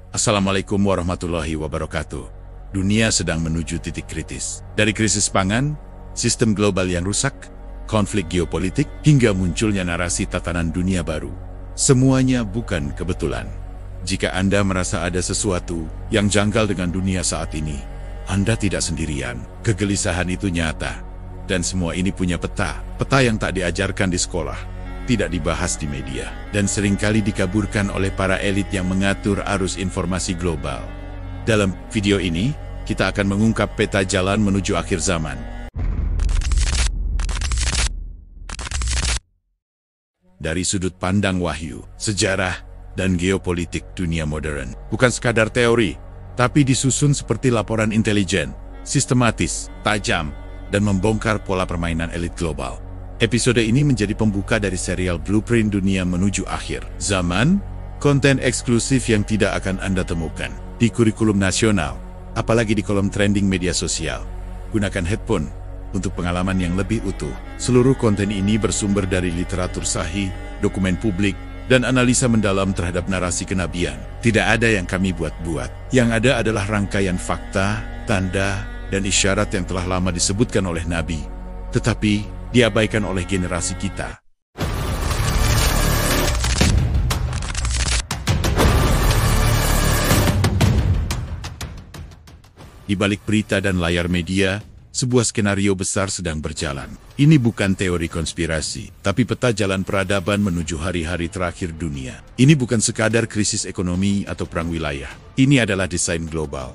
Assalamualaikum warahmatullahi wabarakatuh. Dunia sedang menuju titik kritis. Dari krisis pangan, sistem global yang rusak, konflik geopolitik, hingga munculnya narasi tatanan dunia baru. Semuanya bukan kebetulan. Jika Anda merasa ada sesuatu yang janggal dengan dunia saat ini, Anda tidak sendirian. Kegelisahan itu nyata. Dan semua ini punya peta yang tak diajarkan di sekolah, tidak dibahas di media, dan seringkali dikaburkan oleh para elit yang mengatur arus informasi global. Dalam video ini, kita akan mengungkap peta jalan menuju akhir zaman. Dari sudut pandang wahyu, sejarah, dan geopolitik dunia modern. Bukan sekadar teori, tapi disusun seperti laporan intelijen, sistematis, tajam, dan membongkar pola permainan elit global. Episode ini menjadi pembuka dari serial Blueprint Dunia Menuju Akhir Zaman, konten eksklusif yang tidak akan Anda temukan di kurikulum nasional, apalagi di kolom trending media sosial. Gunakan headphone untuk pengalaman yang lebih utuh. Seluruh konten ini bersumber dari literatur sahih, dokumen publik, dan analisa mendalam terhadap narasi kenabian. Tidak ada yang kami buat-buat. Yang ada adalah rangkaian fakta, tanda, dan isyarat yang telah lama disebutkan oleh Nabi, tetapi diabaikan oleh generasi kita. Di balik berita dan layar media, sebuah skenario besar sedang berjalan. Ini bukan teori konspirasi, tapi peta jalan peradaban menuju hari-hari terakhir dunia. Ini bukan sekadar krisis ekonomi atau perang wilayah. Ini adalah desain global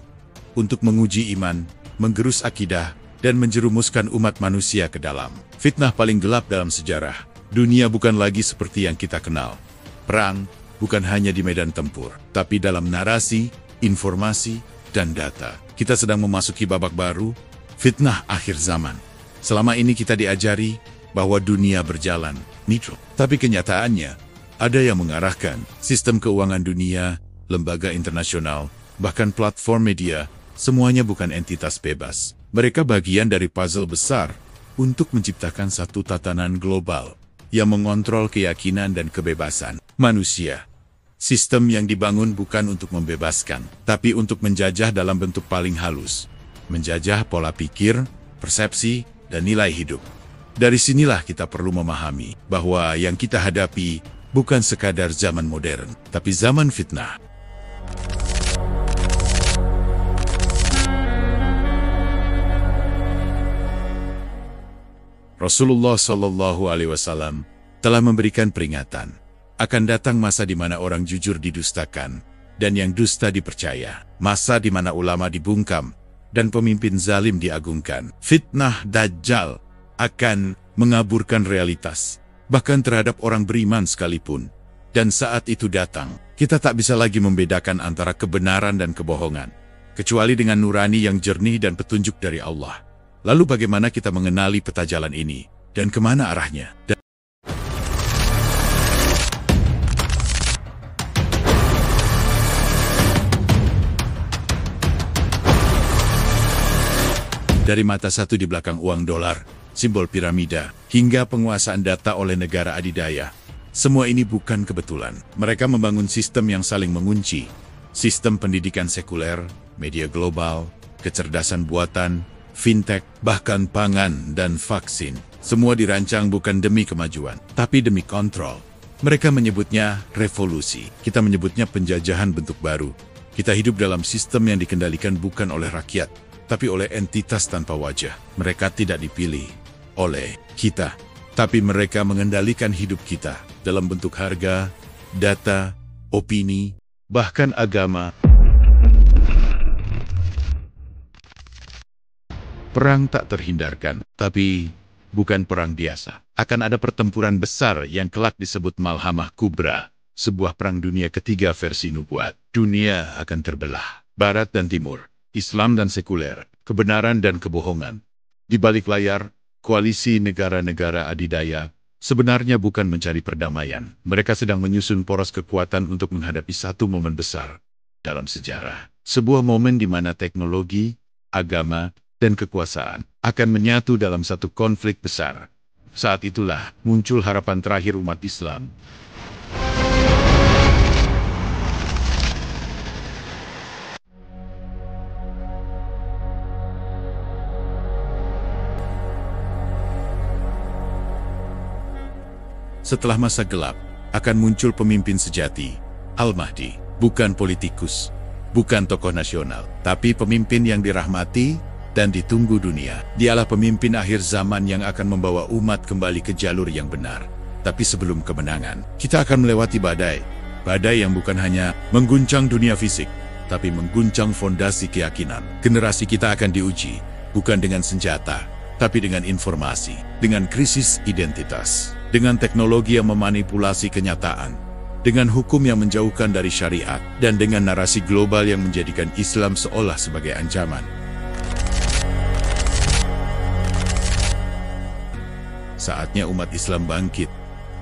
untuk menguji iman, menggerus akidah, dan menjerumuskan umat manusia ke dalam fitnah paling gelap dalam sejarah. Dunia bukan lagi seperti yang kita kenal. Perang bukan hanya di medan tempur, tapi dalam narasi, informasi, dan data. Kita sedang memasuki babak baru, fitnah akhir zaman. Selama ini kita diajari bahwa dunia berjalan nitro. Tapi kenyataannya, ada yang mengarahkan sistem keuangan dunia, lembaga internasional, bahkan platform media, semuanya bukan entitas bebas. Mereka bagian dari puzzle besar untuk menciptakan satu tatanan global yang mengontrol keyakinan dan kebebasan manusia. Sistem yang dibangun bukan untuk membebaskan, tapi untuk menjajah dalam bentuk paling halus. Menjajah pola pikir, persepsi, dan nilai hidup. Dari sinilah kita perlu memahami bahwa yang kita hadapi bukan sekadar zaman modern, tapi zaman fitnah. Rasulullah Shallallahu Alaihi Wasallam telah memberikan peringatan. Akan datang masa di mana orang jujur didustakan dan yang dusta dipercaya. Masa di mana ulama dibungkam dan pemimpin zalim diagungkan. Fitnah Dajjal akan mengaburkan realitas, bahkan terhadap orang beriman sekalipun. Dan saat itu datang, kita tak bisa lagi membedakan antara kebenaran dan kebohongan, kecuali dengan nurani yang jernih dan petunjuk dari Allah. Lalu bagaimana kita mengenali peta jalan ini, dan kemana arahnya? Dari mata satu di belakang uang dolar, simbol piramida, hingga penguasaan data oleh negara adidaya. Semua ini bukan kebetulan. Mereka membangun sistem yang saling mengunci. Sistem pendidikan sekuler, media global, kecerdasan buatan, fintech, bahkan pangan dan vaksin. Semua dirancang bukan demi kemajuan, tapi demi kontrol. Mereka menyebutnya revolusi. Kita menyebutnya penjajahan bentuk baru. Kita hidup dalam sistem yang dikendalikan bukan oleh rakyat, tapi oleh entitas tanpa wajah. Mereka tidak dipilih oleh kita, tapi mereka mengendalikan hidup kita dalam bentuk harga, data, opini, bahkan agama. Perang tak terhindarkan, tapi bukan perang biasa. Akan ada pertempuran besar yang kelak disebut Malhamah Kubra, sebuah perang dunia ketiga versi nubuat. Dunia akan terbelah, barat dan timur, Islam dan sekuler, kebenaran dan kebohongan. Di balik layar, koalisi negara-negara adidaya sebenarnya bukan mencari perdamaian. Mereka sedang menyusun poros kekuatan untuk menghadapi satu momen besar dalam sejarah. Sebuah momen di mana teknologi, agama, dan kekuasaan akan menyatu dalam satu konflik besar. Saat itulah muncul harapan terakhir umat Islam. Setelah masa gelap, akan muncul pemimpin sejati, Al-Mahdi. Bukan politikus, bukan tokoh nasional, tapi pemimpin yang dirahmati dan ditunggu dunia. Dialah pemimpin akhir zaman yang akan membawa umat kembali ke jalur yang benar. Tapi sebelum kemenangan, kita akan melewati badai. Badai yang bukan hanya mengguncang dunia fisik, tapi mengguncang fondasi keyakinan. Generasi kita akan diuji, bukan dengan senjata, tapi dengan informasi, dengan krisis identitas, dengan teknologi yang memanipulasi kenyataan, dengan hukum yang menjauhkan dari syariat, dan dengan narasi global yang menjadikan Islam seolah sebagai ancaman. Saatnya umat Islam bangkit.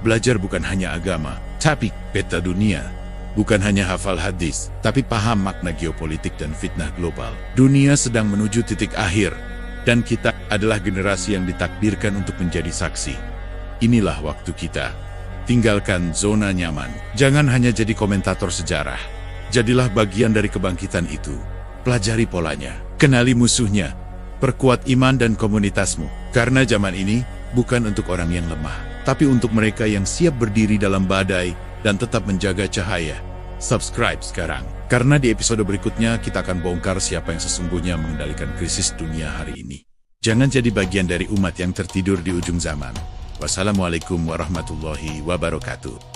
Belajar bukan hanya agama, tapi peta dunia. Bukan hanya hafal hadis, tapi paham makna geopolitik dan fitnah global. Dunia sedang menuju titik akhir, dan kita adalah generasi yang ditakdirkan untuk menjadi saksi. Inilah waktu kita. Tinggalkan zona nyaman. Jangan hanya jadi komentator sejarah. Jadilah bagian dari kebangkitan itu. Pelajari polanya, kenali musuhnya, perkuat iman dan komunitasmu. Karena zaman ini bukan untuk orang yang lemah, tapi untuk mereka yang siap berdiri dalam badai dan tetap menjaga cahaya. Subscribe sekarang, karena di episode berikutnya kita akan bongkar siapa yang sesungguhnya mengendalikan krisis dunia hari ini. Jangan jadi bagian dari umat yang tertidur di ujung zaman. Wassalamualaikum warahmatullahi wabarakatuh.